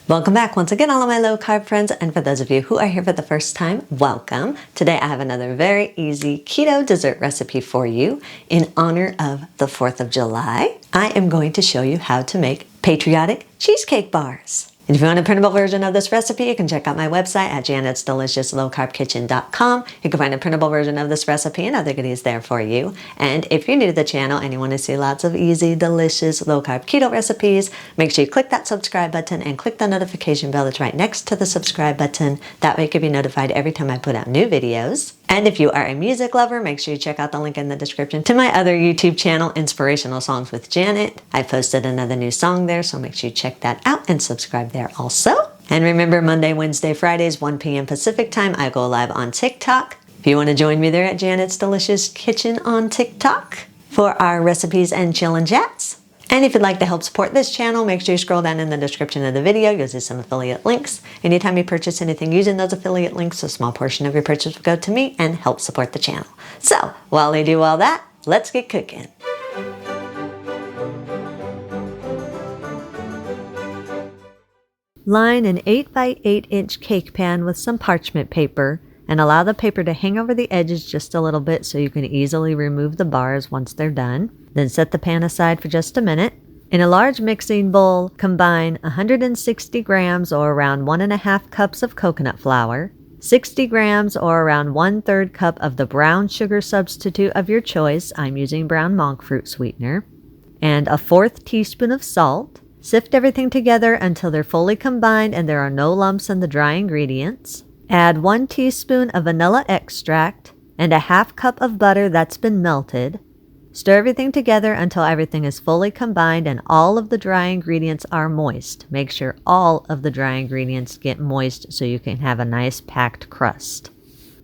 Welcome back once again, all of my low carb friends, and for those of you who are here for the first time, welcome. Today I have another very easy keto dessert recipe for you in honor of the 4th of July. I am going to show you how to make patriotic cheesecake bars. And if you want a printable version of this recipe, you can check out my website at janet'sdeliciouslowcarbkitchen.com. You can find a printable version of this recipe and other goodies there for you. And if you're new to the channel and you want to see lots of easy, delicious, low-carb keto recipes, make sure you click that subscribe button and click the notification bell that's right next to the subscribe button. That way you can be notified every time I put out new videos. And if you are a music lover, make sure you check out the link in the description to my other YouTube channel, Inspirational Songs with Janet. I posted another new song there, so make sure you check that out and subscribe there also. And remember, Monday, Wednesday, Fridays, 1 p.m. Pacific time, I go live on TikTok. If you want to join me there at Janet's Delicious Kitchen on TikTok for our recipes and chill and chats. And if you'd like to help support this channel, make sure you scroll down in the description of the video. You'll see some affiliate links. Anytime you purchase anything using those affiliate links, a small portion of your purchase will go to me and help support the channel. So, while I do all that, let's get cooking. Line an 8 by 8 inch cake pan with some parchment paper and allow the paper to hang over the edges just a little bit so you can easily remove the bars once they're done. Then set the pan aside for just a minute. In a large mixing bowl, combine 160 grams or around 1.5 cups of coconut flour, 60 grams or around 1/3 cup of the brown sugar substitute of your choice, I'm using brown monk fruit sweetener, and a 1/4 teaspoon of salt. Sift everything together until they're fully combined and there are no lumps in the dry ingredients. Add 1 teaspoon of vanilla extract and a 1/2 cup of butter that's been melted. Stir everything together until everything is fully combined and all of the dry ingredients are moist. Make sure all of the dry ingredients get moist so you can have a nice packed crust.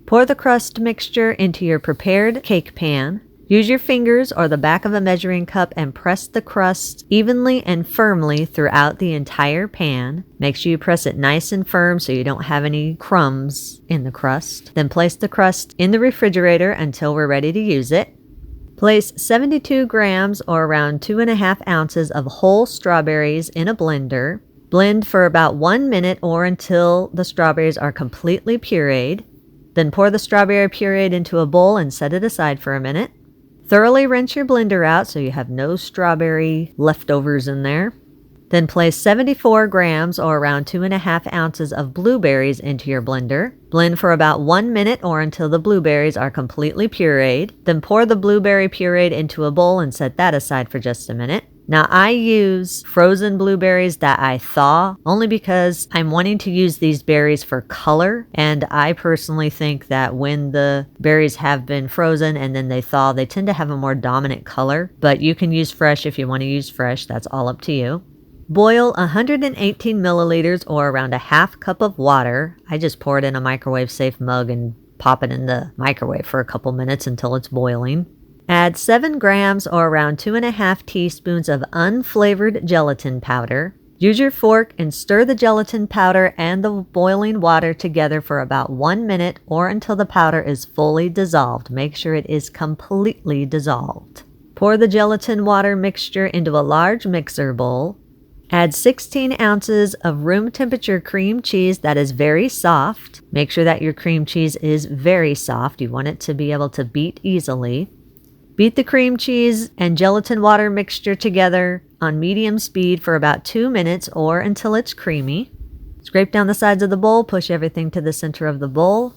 Pour the crust mixture into your prepared cake pan. Use your fingers or the back of a measuring cup and press the crust evenly and firmly throughout the entire pan. Make sure you press it nice and firm so you don't have any crumbs in the crust. Then place the crust in the refrigerator until we're ready to use it. Place 72 grams or around 2.5 ounces of whole strawberries in a blender. Blend for about 1 minute or until the strawberries are completely pureed. Then pour the strawberry puree into a bowl and set it aside for a minute. Thoroughly rinse your blender out so you have no strawberry leftovers in there. Then place 74 grams or around 2.5 ounces of blueberries into your blender. Blend for about 1 minute or until the blueberries are completely pureed. Then pour the blueberry puree into a bowl and set that aside for just a minute. Now I use frozen blueberries that I thaw only because I'm wanting to use these berries for color, and I personally think that when the berries have been frozen and then they thaw, they tend to have a more dominant color, but you can use fresh if you want to use fresh. That's all up to you. Boil 118 milliliters or around a 1/2 cup of water. I just pour it in a microwave safe mug and pop it in the microwave for a couple minutes until it's boiling. Add 7 grams or around 2.5 teaspoons of unflavored gelatin powder. Use your fork and stir the gelatin powder and the boiling water together for about 1 minute or until the powder is fully dissolved. Make sure it is completely dissolved. Pour the gelatin water mixture into a large mixer bowl. Add 16 ounces of room temperature cream cheese that is very soft. Make sure that your cream cheese is very soft. You want it to be able to beat easily. Beat the cream cheese and gelatin water mixture together on medium speed for about 2 minutes or until it's creamy. Scrape down the sides of the bowl, push everything to the center of the bowl.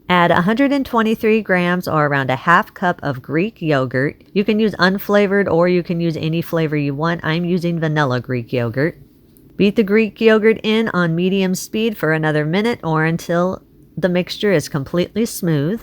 Add 123 grams or around a 1/2 cup of Greek yogurt. You can use unflavored or you can use any flavor you want. I'm using vanilla Greek yogurt. Beat the Greek yogurt in on medium speed for another minute or until the mixture is completely smooth.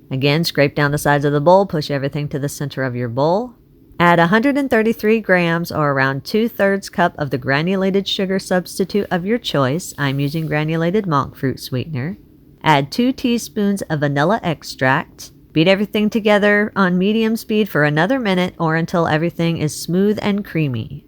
Again, scrape down the sides of the bowl, push everything to the center of your bowl. Add 133 grams or around 2/3 cup of the granulated sugar substitute of your choice. I'm using granulated monk fruit sweetener. Add 2 teaspoons of vanilla extract. Beat everything together on medium speed for another minute or until everything is smooth and creamy.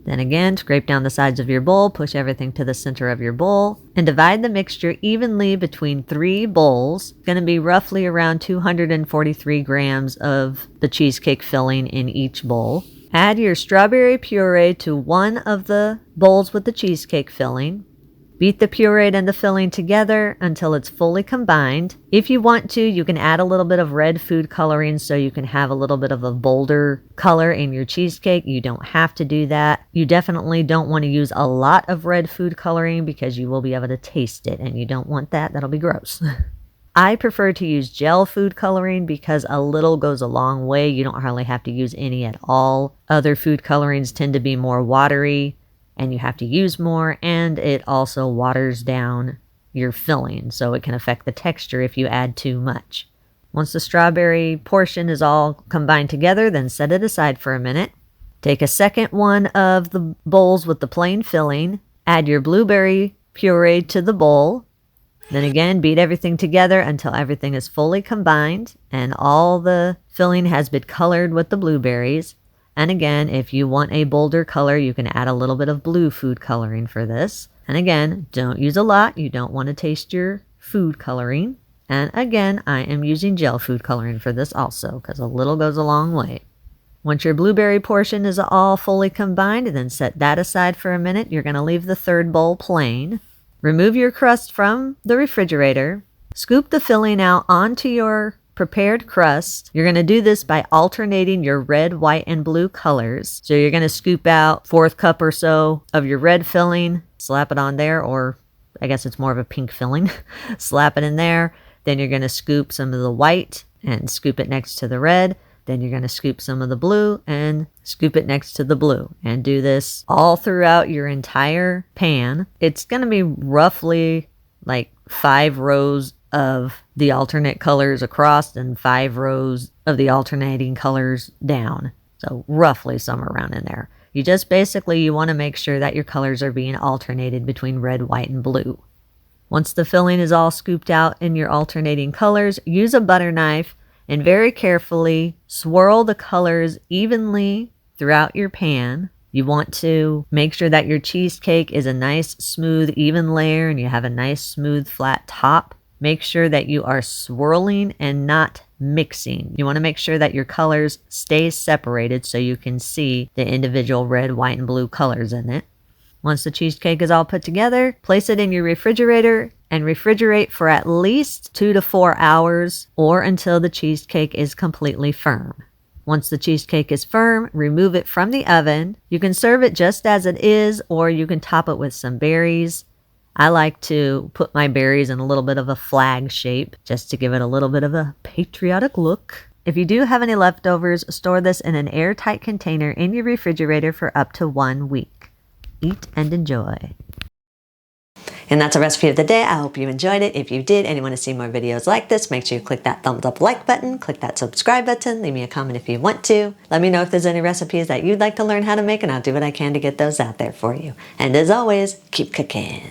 Then again, scrape down the sides of your bowl, push everything to the center of your bowl, and divide the mixture evenly between 3 bowls. It's going to be roughly around 243 grams of the cheesecake filling in each bowl. Add your strawberry puree to one of the bowls with the cheesecake filling. Beat the pureed and the filling together until it's fully combined. If you want to, you can add a little bit of red food coloring so you can have a little bit of a bolder color in your cheesecake. You don't have to do that. You definitely don't want to use a lot of red food coloring because you will be able to taste it, and you don't want that. That'll be gross. I prefer to use gel food coloring because a little goes a long way. You don't hardly have to use any at all. Other food colorings tend to be more watery, and you have to use more, and it also waters down your filling, so it can affect the texture if you add too much. Once the strawberry portion is all combined together, then set it aside for a minute. Take a second one of the bowls with the plain filling, add your blueberry puree to the bowl, then again beat everything together until everything is fully combined and all the filling has been colored with the blueberries. And again, if you want a bolder color, you can add a little bit of blue food coloring for this. And again, don't use a lot. You don't want to taste your food coloring. And again, I am using gel food coloring for this also because a little goes a long way. Once your blueberry portion is all fully combined, then set that aside for a minute. You're going to leave the third bowl plain. Remove your crust from the refrigerator. Scoop the filling out onto your prepared crust. You're going to do this by alternating your red, white, and blue colors. So you're going to scoop out 1/4 cup or so of your red filling, slap it on there, or I guess it's more of a pink filling. Slap it in there. Then you're going to scoop some of the white and scoop it next to the red. Then you're going to scoop some of the blue and scoop it next to the blue. And do this all throughout your entire pan. It's going to be roughly like 5 rows of the alternate colors across and 5 rows of the alternating colors down. So roughly somewhere around in there. You just basically, you want to make sure that your colors are being alternated between red, white, and blue. Once the filling is all scooped out in your alternating colors, use a butter knife and very carefully swirl the colors evenly throughout your pan. You want to make sure that your cheesecake is a nice, smooth, even layer and you have a nice, smooth, flat top. Make sure that you are swirling and not mixing. You want to make sure that your colors stay separated so you can see the individual red, white, and blue colors in it. Once the cheesecake is all put together, place it in your refrigerator and refrigerate for at least 2 to 4 hours or until the cheesecake is completely firm. Once the cheesecake is firm, remove it from the oven. You can serve it just as it is, or you can top it with some berries. I like to put my berries in a little bit of a flag shape just to give it a little bit of a patriotic look. If you do have any leftovers, store this in an airtight container in your refrigerator for up to 1 week. Eat and enjoy. And that's a recipe of the day. I hope you enjoyed it. If you did and you want to see more videos like this, make sure you click that thumbs up like button, click that subscribe button, leave me a comment if you want to. Let me know if there's any recipes that you'd like to learn how to make, and I'll do what I can to get those out there for you. And as always, keep cooking.